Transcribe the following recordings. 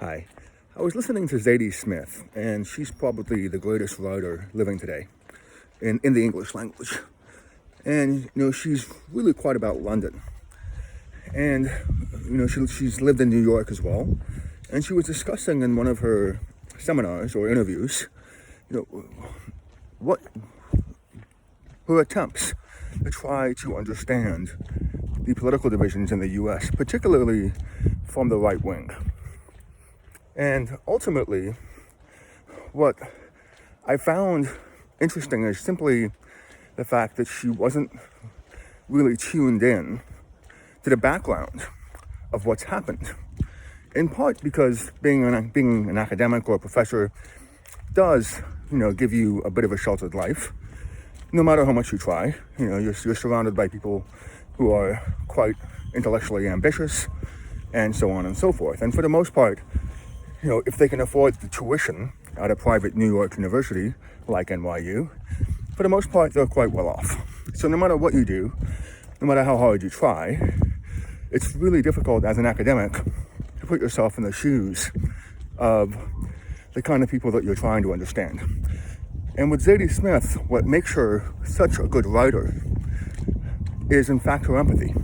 Hi. I was listening to Zadie Smith, and she's probably the greatest writer living today in the English language. And, she's really quite about London. And, she's lived in New York as well. And she was discussing in one of her seminars or interviews, what her attempts to try to understand the political divisions in the U.S., particularly from the right wing. And ultimately, what I found interesting is simply the fact that she wasn't really tuned in to the background of what's happened. In part because being an academic or a professor does, give you a bit of a sheltered life. No matter how much you try, you're surrounded by people who are quite intellectually ambitious and so on and so forth. And for the most part, if they can afford the tuition at a private New York university like NYU, for the most part, they're quite well off. So no matter what you do, no matter how hard you try, it's really difficult as an academic to put yourself in the shoes of the kind of people that you're trying to understand. And with Zadie Smith, what makes her such a good writer is in fact her empathy.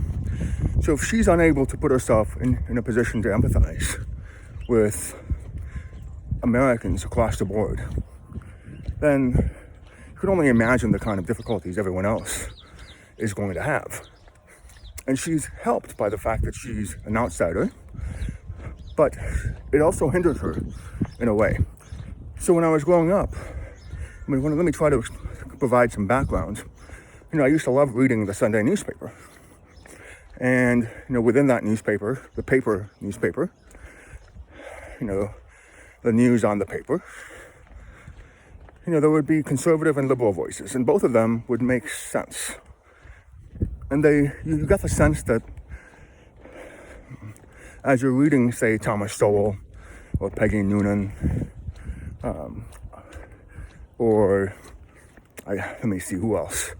So if she's unable to put herself in a position to empathize with Americans across the board, then you can only imagine the kind of difficulties everyone else is going to have. And she's helped by the fact that she's an outsider, but it also hindered her in a way. So when I was growing up, let me try to provide some background. I used to love reading the Sunday newspaper. And, within that newspaper, the paper newspaper, the news on the paper, there would be conservative and liberal voices, and both of them would make sense. And you got the sense that as you're reading, say, Thomas Sowell or Peggy Noonan, or let me see who else.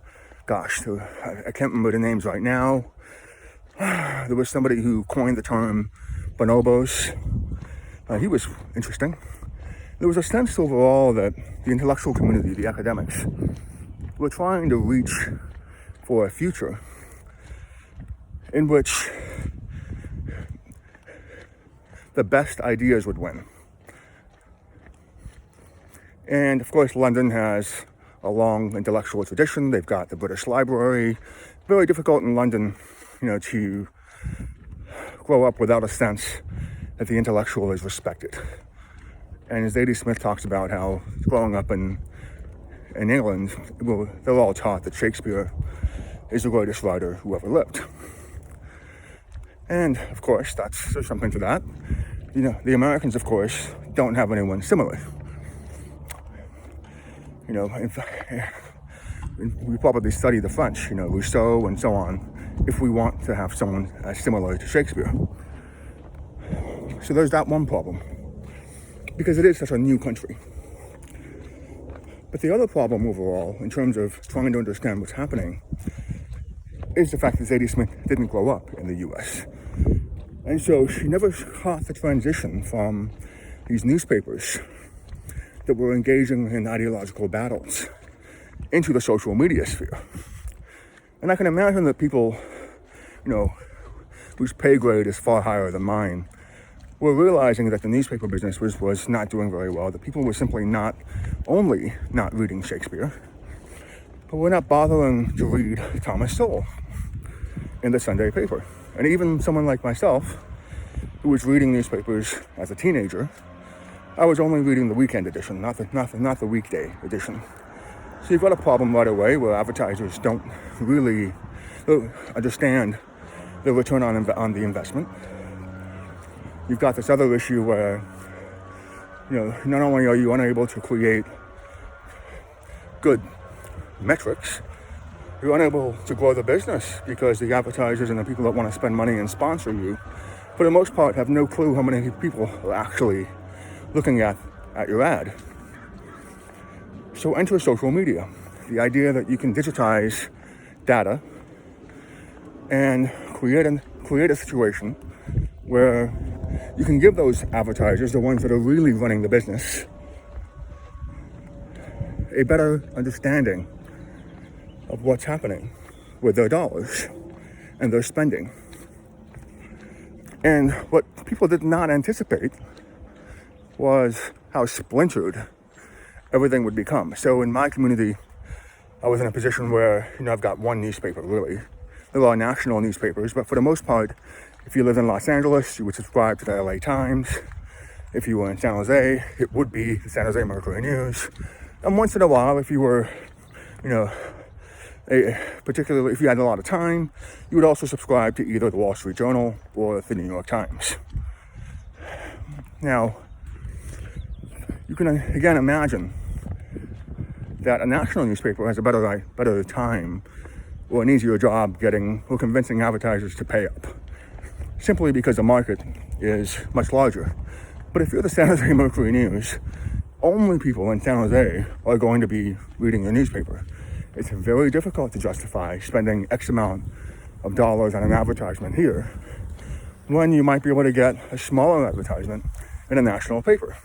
Gosh, I can't remember the names right now. There was somebody who coined the term bonobos. He was interesting. There was a sense overall that the intellectual community, the academics, were trying to reach for a future in which the best ideas would win. And of course, London has a long intellectual tradition. They've got the British Library. Very difficult in London, to grow up without a sense that the intellectual is respected. And as Zadie Smith talks about how growing up in England, they're all taught that Shakespeare is the greatest writer who ever lived. And of course, there's something to that. The Americans, of course, don't have anyone similar. In fact, we probably study the French, Rousseau and so on, if we want to have someone as similar to Shakespeare. So there's that one problem, because it is such a new country. But the other problem overall, in terms of trying to understand what's happening, is the fact that Zadie Smith didn't grow up in the US. And so she never caught the transition from these newspapers that were engaging in ideological battles into the social media sphere. And I can imagine that people, whose pay grade is far higher than mine, were realizing that the newspaper business was not doing very well, that people were simply not only not reading Shakespeare, but were not bothering to read Thomas Sowell in the Sunday paper. And even someone like myself, who was reading newspapers as a teenager, I was only reading the weekend edition, not the weekday edition. So you've got a problem right away where advertisers don't really understand the return on the investment. You've got this other issue where, not only are you unable to create good metrics, you're unable to grow the business because the advertisers and the people that want to spend money and sponsor you, for the most part, have no clue how many people are actually looking at your ad. So enter social media. The idea that you can digitize data and create a situation where you can give those advertisers, the ones that are really running the business, a better understanding of what's happening with their dollars and their spending. And what people did not anticipate was how splintered everything would become. So in my community, I was in a position where, I've got one newspaper, really. There are national newspapers, but for the most part, if you live in Los Angeles, you would subscribe to the LA Times. If you were in San Jose, it would be the San Jose Mercury News. And once in a while, if you were, particularly if you had a lot of time, you would also subscribe to either the Wall Street Journal or the New York Times. Now, you can again imagine that a national newspaper has a better time or an easier job convincing advertisers to pay up, simply because the market is much larger. But if you're the San Jose Mercury News, only people in San Jose are going to be reading your newspaper. It's very difficult to justify spending X amount of dollars on an advertisement here when you might be able to get a smaller advertisement in a national paper.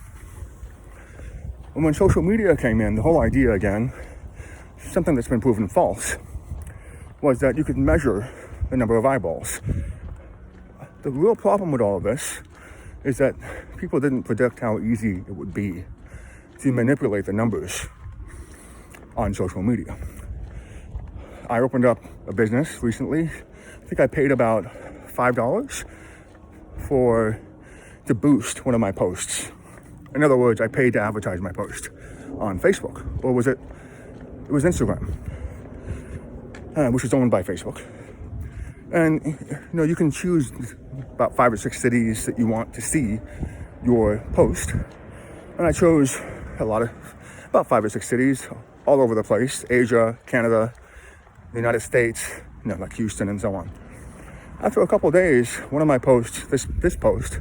And when social media came in, the whole idea, again, something that's been proven false, was that you could measure the number of eyeballs. The real problem with all of this is that people didn't predict how easy it would be to manipulate the numbers on social media. I opened up a business recently. I think I paid about $5 to boost one of my posts. In other words, I paid to advertise my post on Facebook, or was it? It was Instagram, which is owned by Facebook. And you can choose about 5 or 6 cities that you want to see your post. And I chose about 5 or 6 cities all over the place: Asia, Canada, the United States, like Houston and so on. After a couple of days, one of my posts, this post,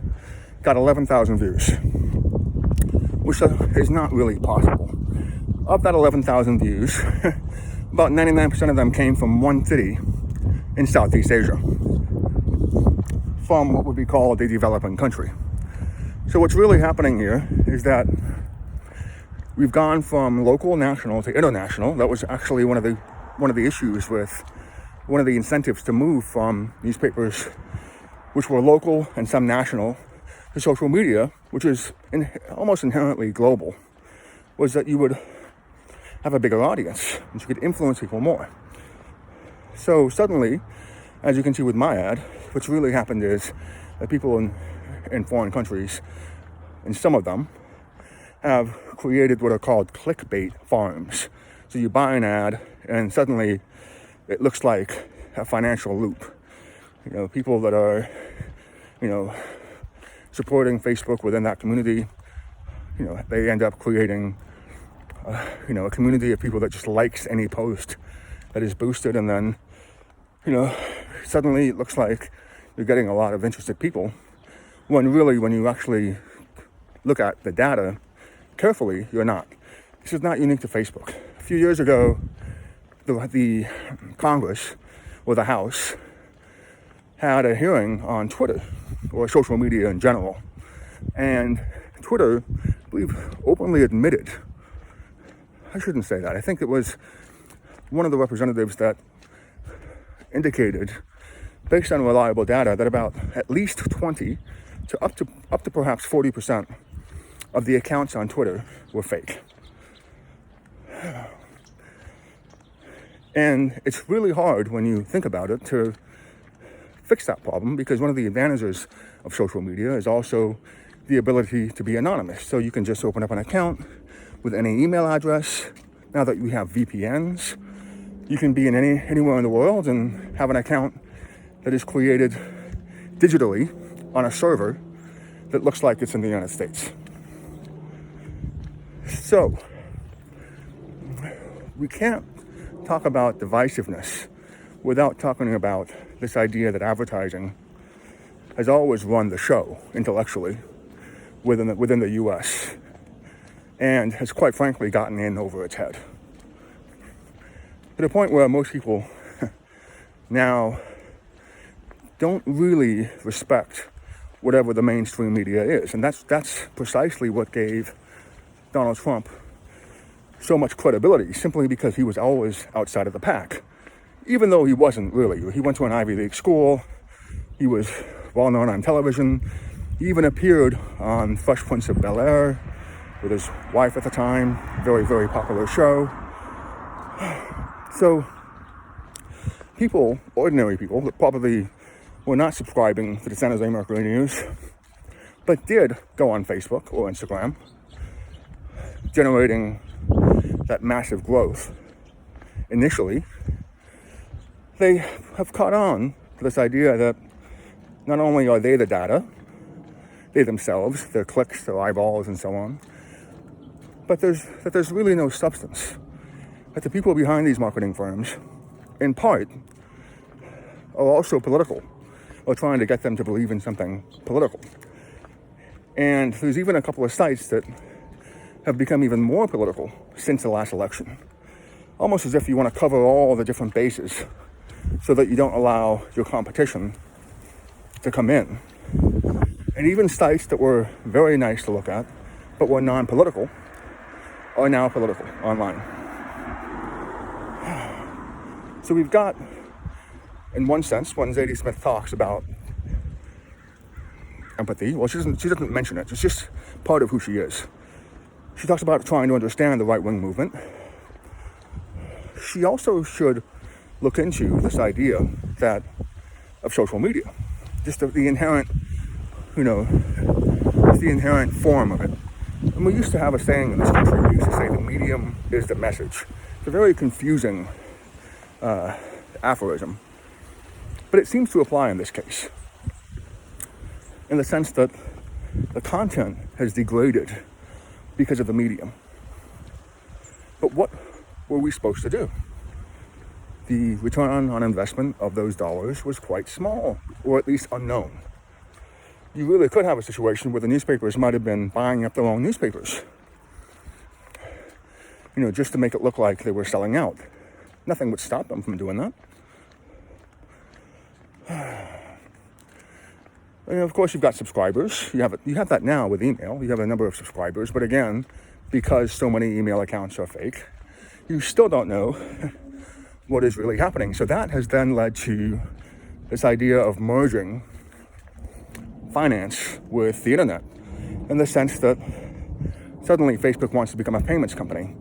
got 11,000 views, which is not really possible. Of that 11,000 views, about 99% of them came from one city in Southeast Asia, from what would be called a developing country. So what's really happening here is that we've gone from local, national to international. That was actually one of the issues with one of the incentives to move from newspapers, which were local and some national, to social media, which is almost inherently global, was that you would have a bigger audience and you could influence people more. So suddenly, as you can see with my ad, what's really happened is that people in foreign countries, and some of them, have created what are called clickbait farms. So you buy an ad and suddenly it looks like a financial loop. People that are, supporting Facebook within that community, they end up creating, a community of people that just likes any post that is boosted, and then, suddenly it looks like you're getting a lot of interested people, when really, when you actually look at the data carefully, you're not. This is not unique to Facebook. A few years ago, the Congress, or the House, had a hearing on Twitter, or social media in general. And Twitter, I believe, openly admitted, I shouldn't say that, I think it was one of the representatives that indicated, based on reliable data, that about at least 20 to up to perhaps 40% of the accounts on Twitter were fake. And it's really hard, when you think about it, to fix that problem, because one of the advantages of social media is also the ability to be anonymous. So you can just open up an account with any email address. Now that we have VPNs, you can be in anywhere in the world and have an account that is created digitally on a server that looks like it's in the United States. So we can't talk about divisiveness without talking about this idea that advertising has always run the show intellectually within the US, and has quite frankly gotten in over its head, to the point where most people now don't really respect whatever the mainstream media is. And that's precisely what gave Donald Trump so much credibility, simply because he was always outside of the pack. Even though he wasn't really. He went to an Ivy League school. He was well known on television. He even appeared on Fresh Prince of Bel-Air with his wife at the time. Very, very popular show. So people, ordinary people, that probably were not subscribing to the San Jose Mercury News, but did go on Facebook or Instagram, generating that massive growth initially, they have caught on to this idea that not only are they the data, they themselves, their clicks, their eyeballs, and so on, but that there's really no substance. That the people behind these marketing firms, in part, are also political, or trying to get them to believe in something political. And there's even a couple of sites that have become even more political since the last election. Almost as if you want to cover all the different bases so that you don't allow your competition to come in. And even sites that were very nice to look at, but were non-political, are now political online. So we've got, in one sense, when Zadie Smith talks about empathy, well, she doesn't mention it. It's just part of who she is. She talks about trying to understand the right-wing movement. She also should look into this idea of social media, just the inherent, the inherent form of it. And we used to have a saying in this country. We used to say the medium is the message. It's a very confusing aphorism, but it seems to apply in this case, in the sense that the content has degraded because of the medium. But what were we supposed to do? The return on investment of those dollars was quite small, or at least unknown. You really could have a situation where the newspapers might have been buying up their own newspapers, just to make it look like they were selling out. Nothing would stop them from doing that. And of course, you've got subscribers. You have that now with email. You have a number of subscribers, but again, because so many email accounts are fake, you still don't know what is really happening. So that has then led to this idea of merging finance with the internet, in the sense that suddenly Facebook wants to become a payments company.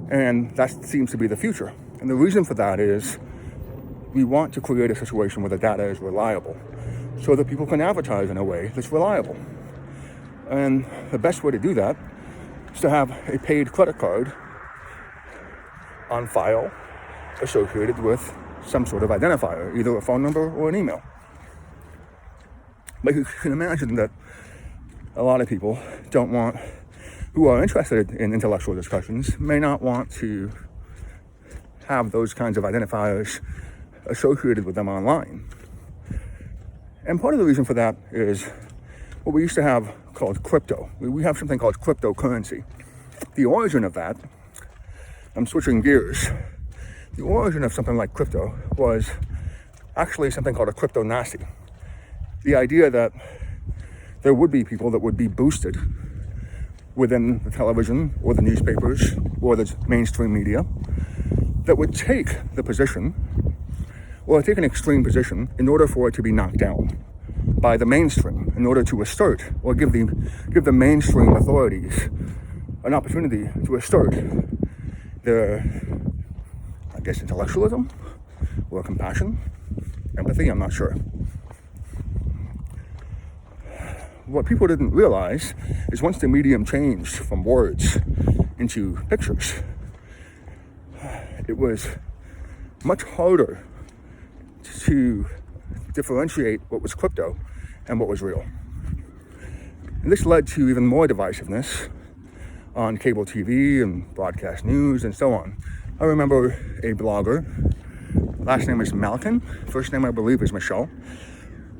And that seems to be the future. And the reason for that is we want to create a situation where the data is reliable, so that people can advertise in a way that's reliable. And the best way to do that is to have a paid credit card on file associated with some sort of identifier, either a phone number or an email. But you can imagine that a lot of people who are interested in intellectual discussions, may not want to have those kinds of identifiers associated with them online. And part of the reason for that is what we used to have called crypto. We have something called cryptocurrency. The origin of that, I'm switching gears, the origin of something like crypto was actually something called a crypto-Nazi. The idea that there would be people that would be boosted within the television or the newspapers or the mainstream media that would take the position, or take an extreme position, in order for it to be knocked down by the mainstream, in order to assert or give the mainstream authorities an opportunity to assert their, intellectualism or compassion, empathy, I'm not sure. What people didn't realize is once the medium changed from words into pictures, it was much harder to differentiate what was crypto and what was real. And this led to even more divisiveness on cable TV and broadcast news and so on. I remember a blogger, last name is Malkin, first name I believe is Michelle.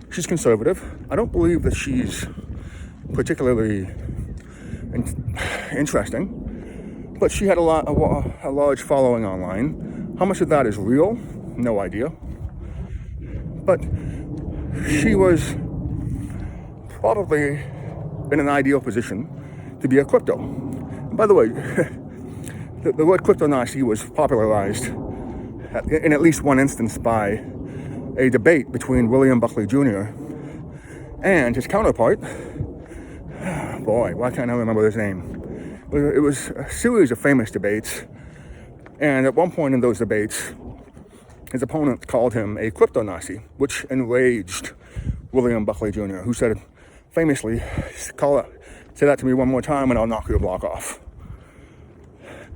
She's conservative. I don't believe that she's particularly interesting, but she had a large following online. How much of that is real? No idea. But she was probably in an ideal position to be a crypto. And by the way, the word crypto-Nazi was popularized in at least one instance by a debate between William Buckley Jr. and his counterpart. Boy, why can't I remember his name? It was a series of famous debates, and at one point in those debates, his opponent called him a crypto-Nazi, which enraged William Buckley Jr., who said famously, say that to me one more time and I'll knock your block off.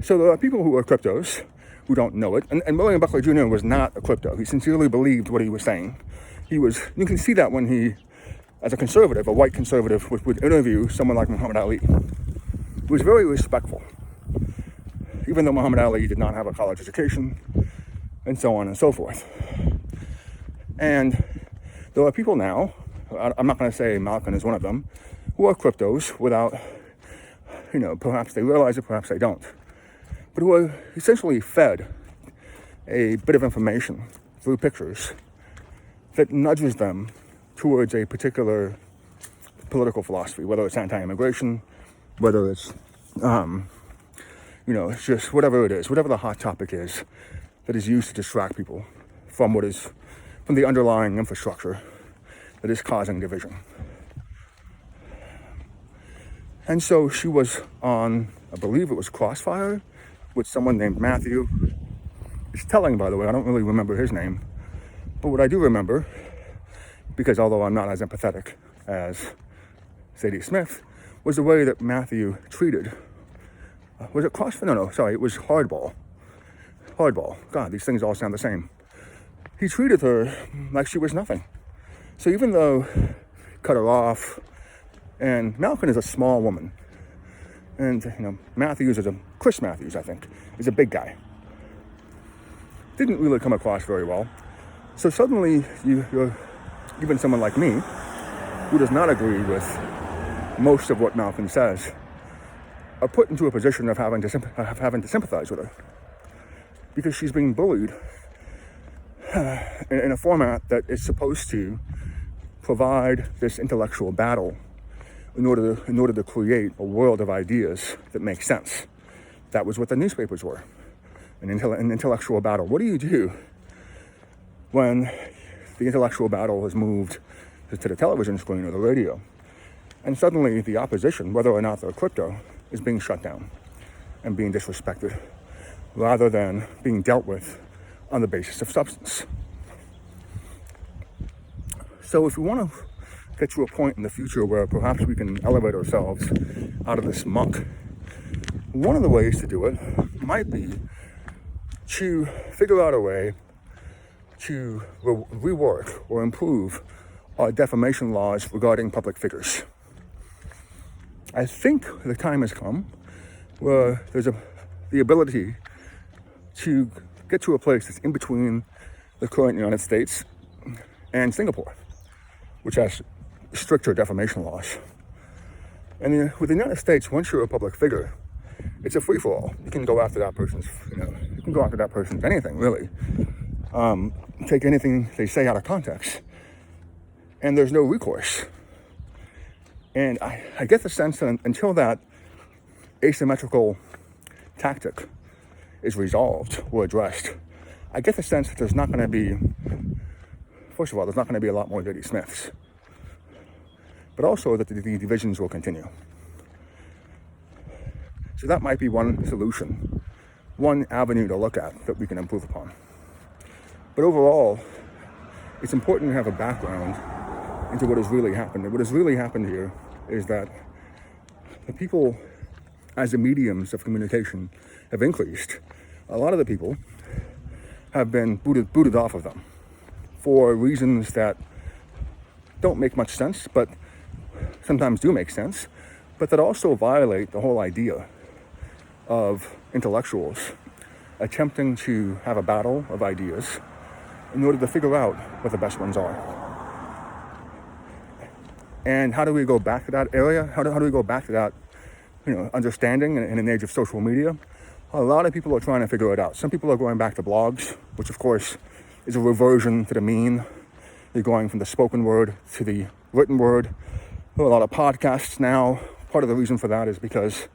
So there are people who are cryptos who don't know it, and William Buckley Jr. was not a crypto. He sincerely believed what he was saying. You can see that when he, as a conservative, a white conservative, would interview someone like Muhammad Ali. He was very respectful, even though Muhammad Ali did not have a college education, and so on and so forth. And there are people now, I'm not going to say Malcolm is one of them, who are cryptos without, perhaps they realize it, perhaps they don't, but who are essentially fed a bit of information through pictures that nudges them towards a particular political philosophy, whether it's anti-immigration, whether it's, it's just whatever it is, whatever the hot topic is that is used to distract people from from the underlying infrastructure that is causing division. And so she was on, I believe it was Crossfire, with someone named Matthew. It's telling, by the way, I don't really remember his name, but what I do remember, because although I'm not as empathetic as Zadie Smith, was the way that Matthew treated, was it Crossfire? No, sorry, it was Hardball. God, these things all sound the same. He treated her like she was nothing. So even though cut her off, and Malcolm is a small woman, and Chris Matthews, I think, is a big guy. Didn't really come across very well. So suddenly, you're even someone like me, who does not agree with most of what Malcolm says, are put into a position of having to sympathize with her, because she's being bullied in a format that is supposed to provide this intellectual battle in order to create a world of ideas that make sense. That was what the newspapers were, an intellectual battle. What do you do when the intellectual battle has moved to the television screen or the radio, and suddenly the opposition, whether or not they're crypto, is being shut down and being disrespected, rather than being dealt with on the basis of substance? So if we want to get to a point in the future where perhaps we can elevate ourselves out of this muck, one of the ways to do it might be to figure out a way to rework or improve our defamation laws regarding public figures. I think the time has come where there's the ability to get to a place that's in between the current United States and Singapore, which has stricter defamation laws. And with the United States, once you're a public figure, it's a free-for-all. You can go after that person's, anything, really. Take anything they say out of context, and there's no recourse. And I get the sense that until that asymmetrical tactic is resolved or addressed, I get the sense that there's not going to be, first of all, there's not going to be a lot more Zadie Smiths, but also that the divisions will continue. So that might be one solution, one avenue to look at that we can improve upon. But overall, it's important to have a background into what has really happened. And what has really happened here is that the people, as the mediums of communication have increased, a lot of the people have been booted off of them for reasons that don't make much sense, but sometimes do make sense, but that also violate the whole idea of intellectuals attempting to have a battle of ideas in order to figure out what the best ones are. And how do we go back to that area? How do we go back to that, understanding in an age of social media? A lot of people are trying to figure it out. Some people are going back to blogs, which of course is a reversion to the mean. You're going from the spoken word to the written word. There are a lot of podcasts now. Part of the reason for that is because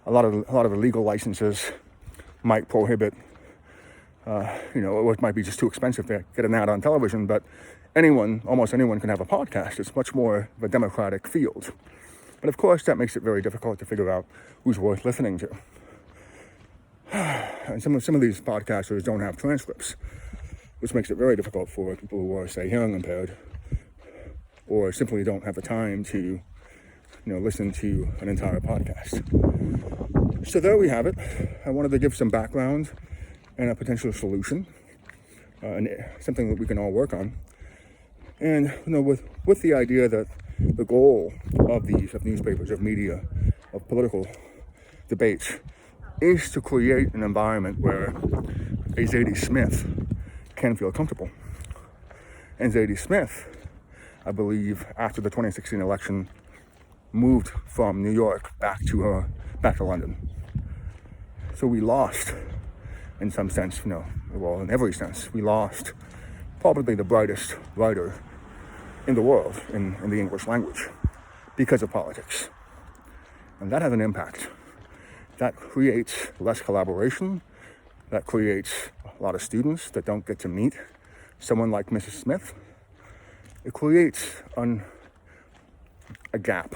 a lot of the legal licenses might prohibit, or it might be just too expensive to get an ad on television, but almost anyone can have a podcast. It's much more of a democratic field. But of course, that makes it very difficult to figure out who's worth listening to. And some of these podcasters don't have transcripts, which makes it very difficult for people who are, say, hearing impaired, or simply don't have the time to, listen to an entire podcast. So there we have it. I wanted to give some background and a potential solution, and something that we can all work on. And with the idea that the goal of newspapers, of media, of political debates is to create an environment where a Zadie Smith can feel comfortable. And Zadie Smith, I believe, after the 2016 election, moved from New York back to London. So we lost, in some sense, in every sense, we lost probably the brightest writer in the world in the English language because of politics. And that has an impact. That creates less collaboration. That creates a lot of students that don't get to meet someone like Mrs. Smith. It creates a gap,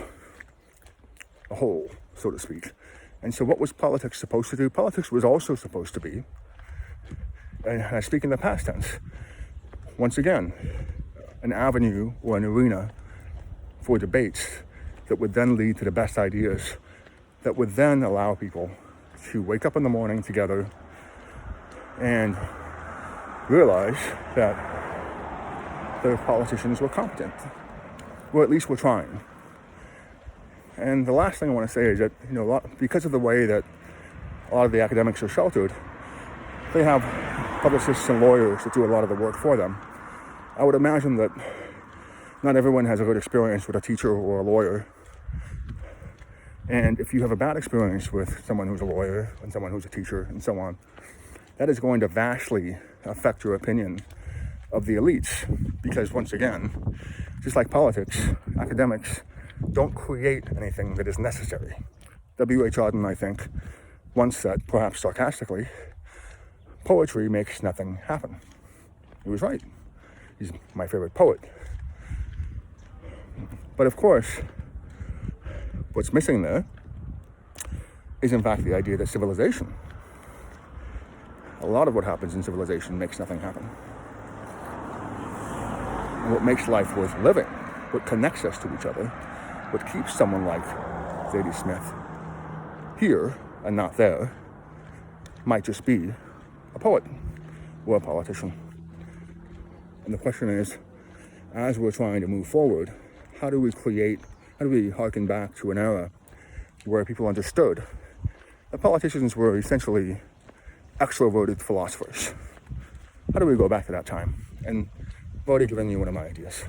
a hole, so to speak. And so what was politics supposed to do? Politics was also supposed to be, and I speak in the past tense, once again, an avenue or an arena for debates that would then lead to the best ideas, that would then allow people to wake up in the morning together and realize that their politicians were competent, or at least were trying. And the last thing I want to say is that, because of the way that a lot of the academics are sheltered, they have publicists and lawyers that do a lot of the work for them. I would imagine that not everyone has a good experience with a teacher or a lawyer. And if you have a bad experience with someone who's a lawyer and someone who's a teacher and so on, that is going to vastly affect your opinion of the elites. Because once again, just like politics, academics don't create anything that is necessary. W.H. Auden, I think, once said, perhaps sarcastically, poetry makes nothing happen. He was right. He's my favorite poet. But of course, what's missing there is in fact the idea that civilization, a lot of what happens in civilization makes nothing happen. And what makes life worth living, what connects us to each other, what keeps someone like Zadie Smith here and not there, might just be a poet or a politician. And the question is, as we're trying to move forward, how do we harken back to an era where people understood that politicians were essentially extroverted philosophers? How do we go back to that time? And I've already given you one of my ideas.